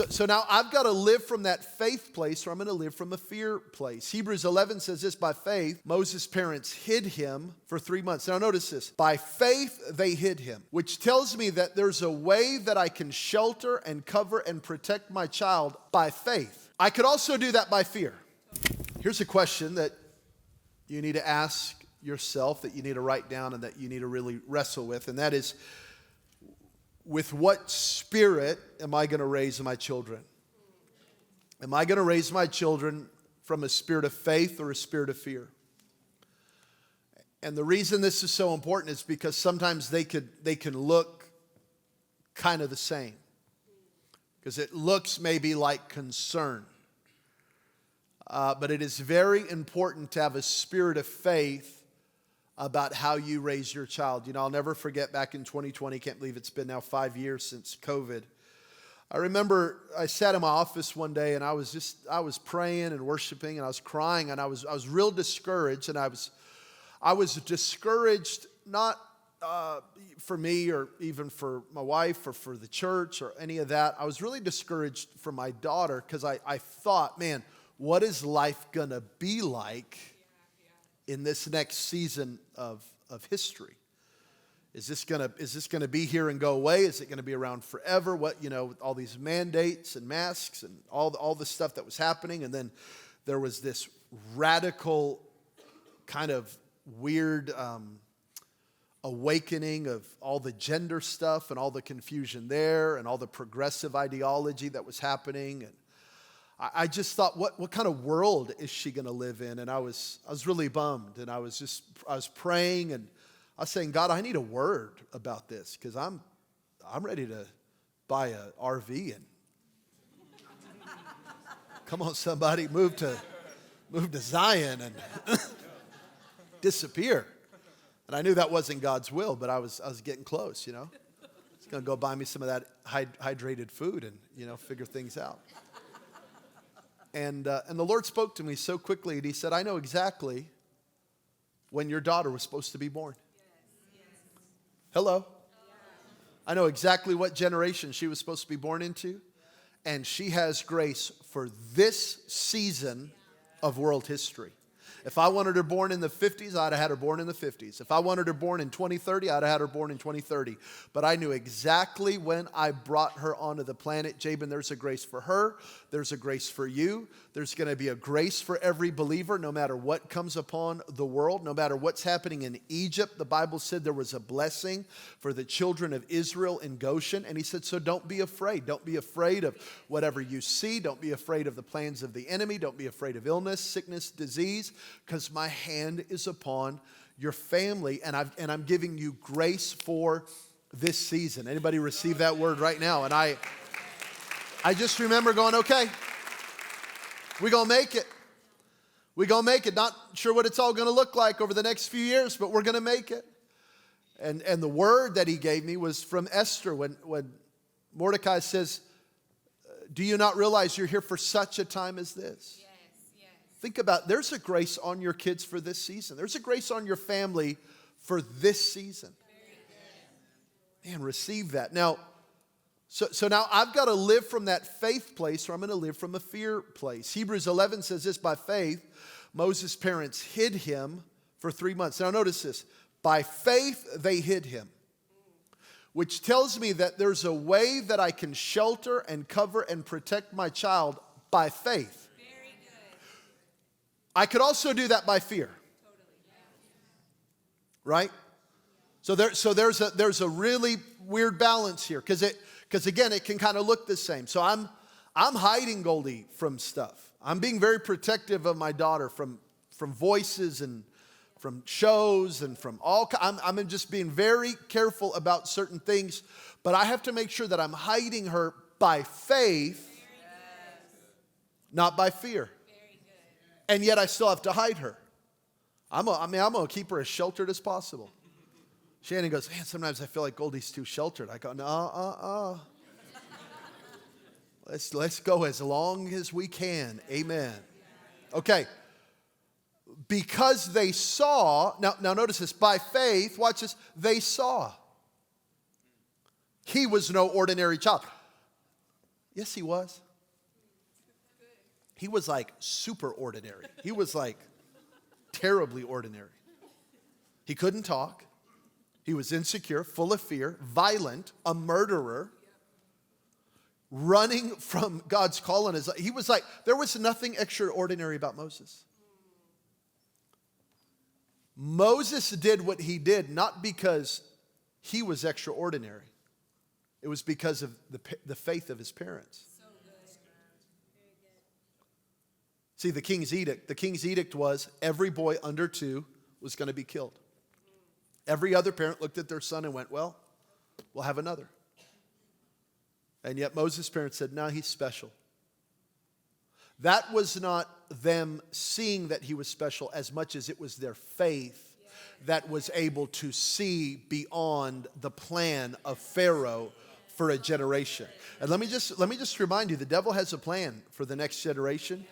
So now I've got to live from that faith place, or I'm going to live from a fear place. Hebrews 11 says this: by faith, Moses' parents hid him for 3 months. Now notice this. By faith, they hid him, which tells me that there's a way that I can shelter and cover and protect my child by faith. I could also do that by fear. Here's a question that you need to ask yourself, that you need to write down, and that you need to really wrestle with, and that is, with what spirit am I going to raise my children? Am I going to raise my children from a spirit of faith or a spirit of fear? And the reason this is so important is because sometimes they can look kind of the same. Because it looks maybe like concern. But it is very important to have a spirit of faith about how you raise your child. You know, I'll never forget back in 2020, can't believe it's been now 5 years since COVID. I remember I sat in my office one day and I was praying and worshiping and I was crying and I was real discouraged, and I was discouraged not for me or even for my wife or for the church or any of that. I was really discouraged for my daughter because I thought, man, what is life gonna be like in this next season of history? Is this gonna be here and go away? Is it gonna be around forever? What, you know, with all these mandates and masks and all the stuff that was happening, and then there was this radical kind of weird awakening of all the gender stuff and all the confusion there and all the progressive ideology that was happening. And I just thought, what kind of world is she going to live in? And I was really bummed, and I was praying, and I was saying, God, I need a word about this, because I'm ready to buy an RV and come on, somebody, move to Zion and disappear. And I knew that wasn't God's will, but I was getting close, you know. I was going to go buy me some of that hydrated food and, you know, figure things out. And the Lord spoke to me so quickly, and He said, I know exactly when your daughter was supposed to be born. Yes. Hello. I know exactly what generation she was supposed to be born into. And she has grace for this season of world history. If I wanted her born in the 50s, I'd have had her born in the 50s. If I wanted her born in 2030, I'd have had her born in 2030. But I knew exactly when I brought her onto the planet. Jabin, there's a grace for her. There's a grace for you. There's going to be a grace for every believer, no matter what comes upon the world, no matter what's happening in Egypt. The Bible said there was a blessing for the children of Israel in Goshen. And He said, so don't be afraid. Don't be afraid of whatever you see. Don't be afraid of the plans of the enemy. Don't be afraid of illness, sickness, disease, because my hand is upon your family, and I'm giving you grace for this season. Anybody receive that word right now? And I just remember going, okay, we're going to make it. We're going to make it. Not sure what it's all going to look like over the next few years, but we're going to make it. And the word that He gave me was from Esther when Mordecai says, do you not realize you're here for such a time as this? Think about, there's a grace on your kids for this season. There's a grace on your family for this season. Man, receive that. Now, so now I've got to live from that faith place, or I'm going to live from a fear place. Hebrews 11 says this: by faith, Moses' parents hid him for 3 months. Now notice this. By faith, they hid him, which tells me that there's a way that I can shelter and cover and protect my child by faith. I could also do that by fear. Right? So there's a really weird balance here, because again, it can kind of look the same. So I'm hiding Goldie from stuff. I'm being very protective of my daughter from voices and from shows and from all. I'm just being very careful about certain things, but I have to make sure that I'm hiding her by faith, not by fear. And yet I still have to hide her. I'm going to keep her as sheltered as possible. Shannon goes, man, sometimes I feel like Goldie's too sheltered. I go, no, Let's go as long as we can. Amen. Okay. Because they saw, now notice this, by faith, watch this, they saw. He was no ordinary child. Yes, he was. He was like super ordinary. He was like terribly ordinary. He couldn't talk. He was insecure, full of fear, violent, a murderer, running from God's call on his life. He was like, there was nothing extraordinary about Moses. Moses did what he did not because he was extraordinary. It was because of the faith of his parents. See, the king's edict was every boy under 2 was going to be killed. Every other parent looked at their son and went, well, we'll have another. And yet Moses' parents said, no, he's special. That was not them seeing that he was special as much as it was their faith that was able to see beyond the plan of Pharaoh for a generation. And let me just remind you, the devil has a plan for the next generation.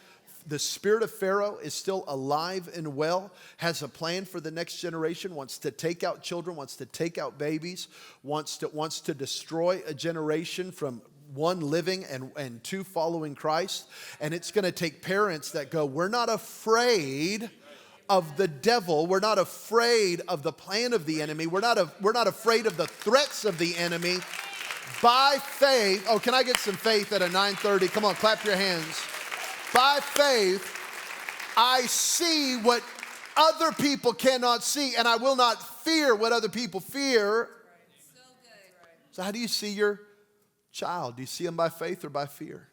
The spirit of Pharaoh is still alive and well, has a plan for the next generation, wants to take out children, wants to take out babies, wants to destroy a generation from 1 living and 2 following Christ. And it's going to take parents that go, we're not afraid of the devil. We're not afraid of the plan of the enemy. We're not afraid of the threats of the enemy. By faith, oh, can I get some faith at a 9:30? Come on, clap your hands. By faith, I see what other people cannot see, and I will not fear what other people fear. So how do you see your child? Do you see them by faith or by fear?